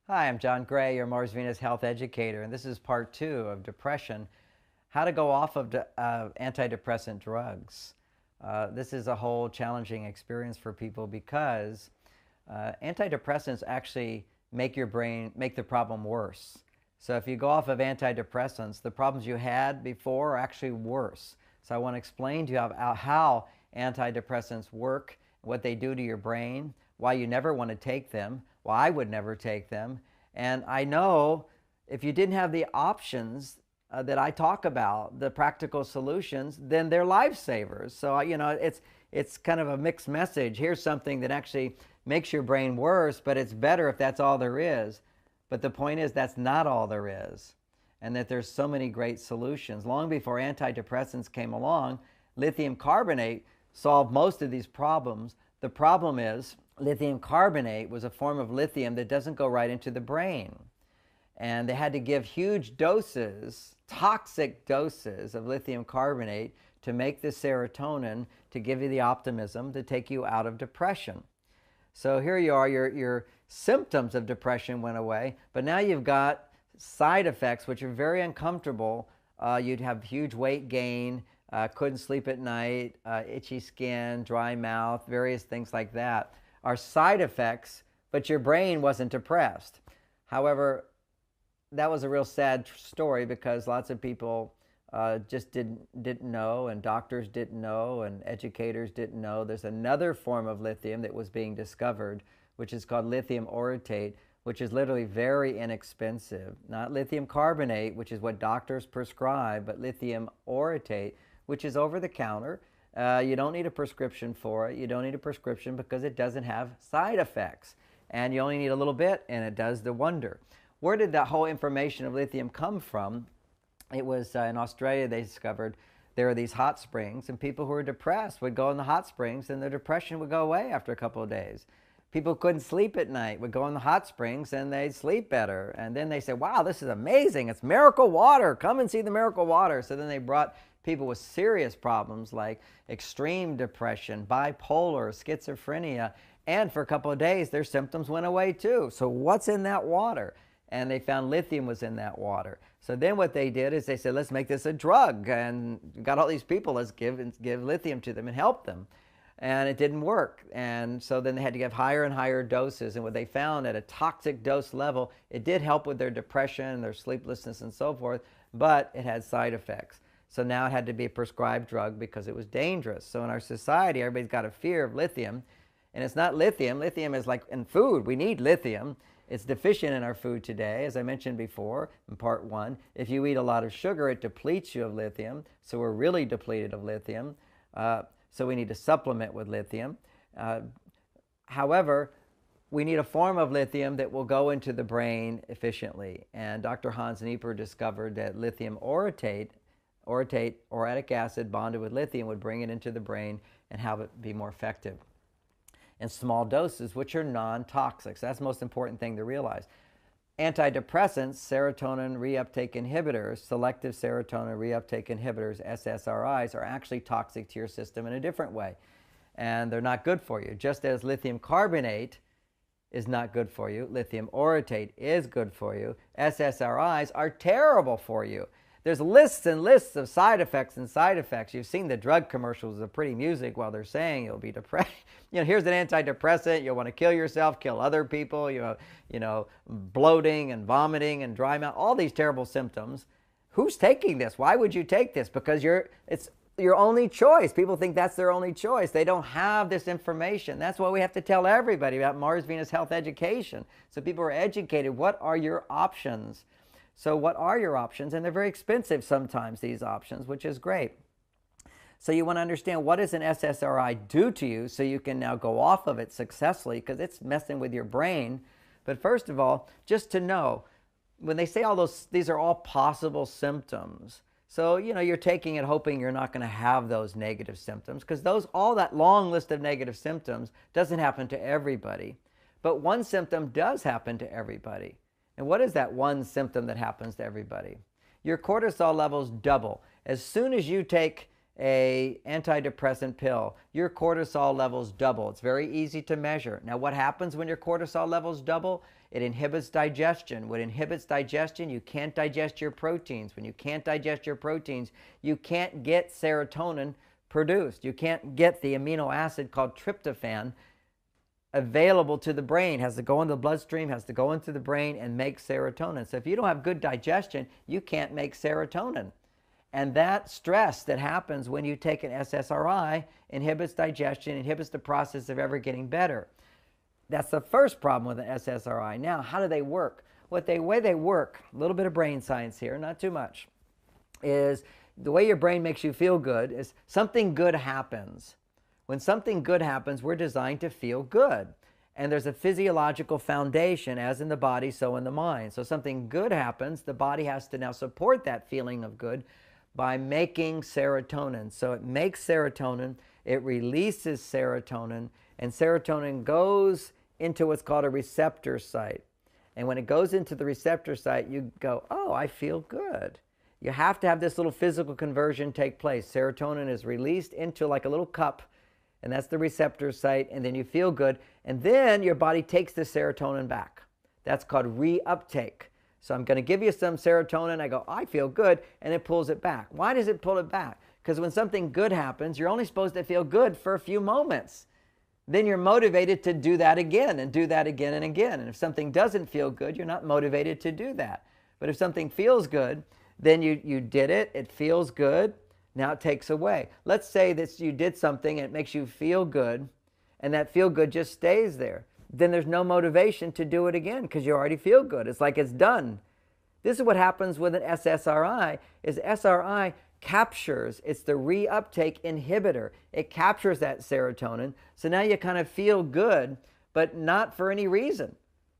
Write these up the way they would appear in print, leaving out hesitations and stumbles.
Hi, I'm John Gray, your Mars Venus health educator, and this is part 2 of depression, how to go off of antidepressant drugs. This is a whole challenging experience for people because antidepressants actually make the problem worse. So if you go off of antidepressants, the problems you had before are actually worse. So I want to explain to you how antidepressants work, what they do to your brain, why you never want to take them, why I would never take them. And I know if you didn't have the options that I talk about, the practical solutions, then they're lifesavers. So, it's kind of a mixed message. Here's something that actually makes your brain worse, but it's better if that's all there is. But the point is that's not all there is, and that there's so many great solutions. Long before antidepressants came along, lithium carbonate solved most of these problems. The problem is lithium carbonate was a form of lithium that doesn't go right into the brain. And they had to give huge doses, toxic doses of lithium carbonate to make the serotonin to give you the optimism to take you out of depression. So here you are, your symptoms of depression went away, but now you've got side effects which are very uncomfortable. You'd have huge weight gain, couldn't sleep at night, itchy skin, dry mouth, various things like that are side effects, but your brain wasn't depressed. However, that was a real sad story because lots of people just didn't know, and doctors didn't know, and educators didn't know. There's another form of lithium that was being discovered, which is called lithium orotate, which is literally very inexpensive. Not lithium carbonate, which is what doctors prescribe, but lithium orotate, which is over the counter. You don't need a prescription for it. You don't need a prescription because it doesn't have side effects. And you only need a little bit, and it does the wonder. Where did that whole information of lithium come from? It was in Australia they discovered there are these hot springs, and people who were depressed would go in the hot springs, and their depression would go away after a couple of days. People who couldn't sleep at night would go in the hot springs, and they'd sleep better. And then they said, wow, this is amazing. It's miracle water. Come and see the miracle water. So then they brought people with serious problems like extreme depression, bipolar, schizophrenia, and for a couple of days their symptoms went away too. So what's in that water? And they found lithium was in that water. So then what they did is they said, let's make this a drug, and got all these people, let's give lithium to them and help them. And it didn't work. And so then they had to give higher and higher doses. And what they found at a toxic dose level, it did help with their depression, their sleeplessness, and so forth, but it had side effects. So now it had to be a prescribed drug because it was dangerous. So in our society, everybody's got a fear of lithium. And it's not lithium. Lithium is like in food. We need lithium. It's deficient in our food today, as I mentioned before in part 1. If you eat a lot of sugar, it depletes you of lithium. So we're really depleted of lithium. So we need to supplement with lithium. However, we need a form of lithium that will go into the brain efficiently. And Dr. Hans Nieper discovered that lithium orotate, orotic acid bonded with lithium, would bring it into the brain and have it be more effective in small doses, which are non-toxic. So that's the most important thing to realize. Antidepressants, serotonin reuptake inhibitors, selective serotonin reuptake inhibitors, SSRIs, are actually toxic to your system in a different way. And they're not good for you. Just as lithium carbonate is not good for you, lithium orotate is good for you. SSRIs are terrible for you. There's lists and lists of side effects and side effects. You've seen the drug commercials of pretty music while they're saying you'll be depressed. Here's an antidepressant. You'll want to kill yourself, kill other people, bloating and vomiting and dry mouth, all these terrible symptoms. Who's taking this? Why would you take this? Because it's your only choice. People think that's their only choice. They don't have this information. That's why we have to tell everybody about Mars Venus health education. So people are educated. What are your options? So what are your options? And they're very expensive sometimes, these options, which is great. So you want to understand, what does an SSRI do to you so you can now go off of it successfully, because it's messing with your brain. But first of all, just to know, when they say all those, these are all possible symptoms. So, you're taking it hoping you're not going to have those negative symptoms, because all that long list of negative symptoms doesn't happen to everybody. But one symptom does happen to everybody. And what is that one symptom that happens to everybody? Your cortisol levels double. As soon as you take a antidepressant pill, your cortisol levels double. It's very easy to measure. Now, what happens when your cortisol levels double? It inhibits digestion. When it inhibits digestion, you can't digest your proteins. When you can't digest your proteins, you can't get serotonin produced. You can't get the amino acid called tryptophan available to the brain. It has to go in the bloodstream, has to go into the brain and make serotonin. So if you don't have good digestion, you can't make serotonin. And that stress that happens when you take an SSRI inhibits digestion, inhibits the process of ever getting better. That's the first problem with an SSRI. Now, how do they work? The way they work, a little bit of brain science here, not too much, is the way your brain makes you feel good is something good happens. When something good happens, we're designed to feel good. And there's a physiological foundation, as in the body, so in the mind. So something good happens, the body has to now support that feeling of good by making serotonin. So it makes serotonin, it releases serotonin, and serotonin goes into what's called a receptor site. And when it goes into the receptor site, you go, oh, I feel good. You have to have this little physical conversion take place. Serotonin is released into like a little cup, and that's the receptor site, and then you feel good, and then your body takes the serotonin back. That's called reuptake. So I'm going to give you some serotonin. I go, I feel good, and it pulls it back. Why does it pull it back? Because when something good happens, you're only supposed to feel good for a few moments. Then you're motivated to do that again and do that again and again. And if something doesn't feel good, you're not motivated to do that. But if something feels good, then you did it, it feels good, now it takes away. Let's say that you did something and it makes you feel good, and that feel good just stays there. Then there's no motivation to do it again because you already feel good. It's like it's done. This is what happens with an SSRI, is SRI captures, it's the reuptake inhibitor. It captures that serotonin, so now you kind of feel good, but not for any reason.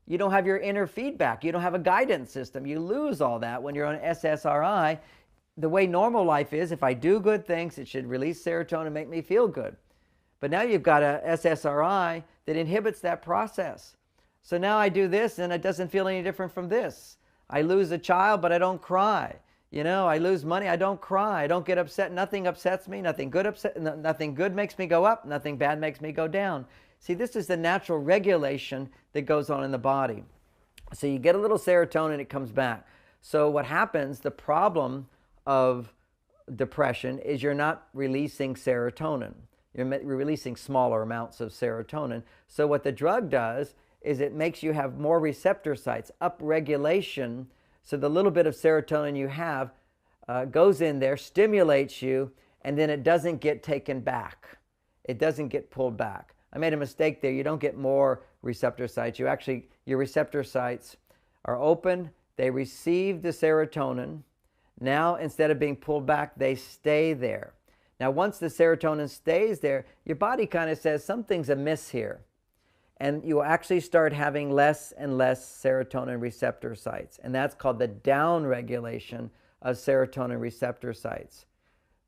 You don't have your inner feedback. You don't have a guidance system. You lose all that when you're on SSRI. The way normal life is, if I do good things, it should release serotonin and make me feel good. But now you've got a SSRI that inhibits that process. So now I do this and it doesn't feel any different from this. I lose a child, but I don't cry. You know, I lose money, I don't cry. I don't get upset. Nothing upsets me. Nothing good makes me go up. Nothing bad makes me go down. See, this is the natural regulation that goes on in the body. So you get a little serotonin, it comes back. So what happens, the problem of depression is you're not releasing serotonin. You're releasing smaller amounts of serotonin. So what the drug does is it makes you have more receptor sites, upregulation. So the little bit of serotonin you have goes in there, stimulates you, and then it doesn't get taken back. It doesn't get pulled back. I made a mistake there. You don't get more receptor sites. Your receptor sites are open. They receive the serotonin. Now, instead of being pulled back, they stay there. Now, once the serotonin stays there, your body kind of says something's amiss here. And you will actually start having less and less serotonin receptor sites. And that's called the downregulation of serotonin receptor sites.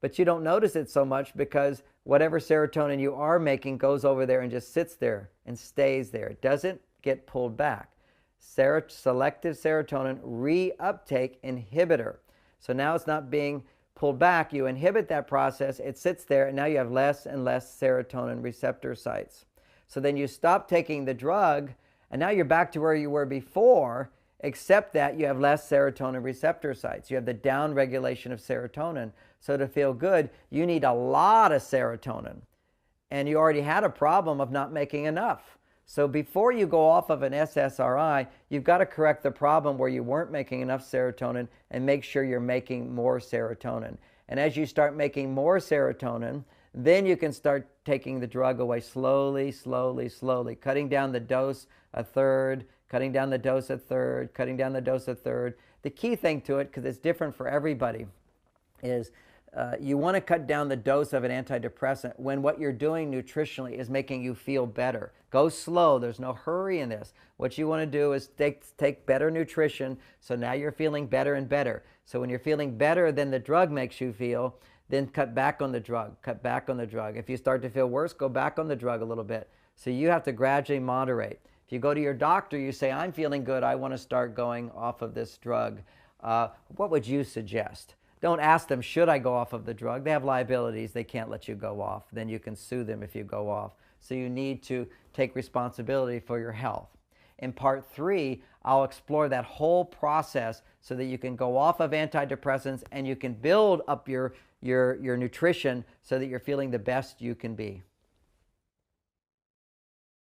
But you don't notice it so much because whatever serotonin you are making goes over there and just sits there and stays there. It doesn't get pulled back. Selective serotonin reuptake inhibitor. So now it's not being pulled back. You inhibit that process. It sits there, and now you have less and less serotonin receptor sites. So then you stop taking the drug, and now you're back to where you were before, except that you have less serotonin receptor sites. You have the downregulation of serotonin. So to feel good, you need a lot of serotonin. And you already had a problem of not making enough. So before you go off of an SSRI, you've got to correct the problem where you weren't making enough serotonin and make sure you're making more serotonin. And as you start making more serotonin, then you can start taking the drug away slowly, slowly, slowly, cutting down the dose a third, cutting down the dose a third, cutting down the dose a third. The key thing to it, because it's different for everybody, is you want to cut down the dose of an antidepressant when what you're doing nutritionally is making you feel better. Go slow. There's no hurry in this. What you want to do is take better nutrition, so now you're feeling better and better. So when you're feeling better than the drug makes you feel, then cut back on the drug, cut back on the drug. If you start to feel worse, go back on the drug a little bit. So you have to gradually moderate. If you go to your doctor, you say, I'm feeling good, I want to start going off of this drug. What would you suggest? Don't ask them, should I go off of the drug? They have liabilities. They can't let you go off. Then you can sue them if you go off. So you need to take responsibility for your health. In part 3, I'll explore that whole process so that you can go off of antidepressants and you can build up your nutrition so that you're feeling the best you can be.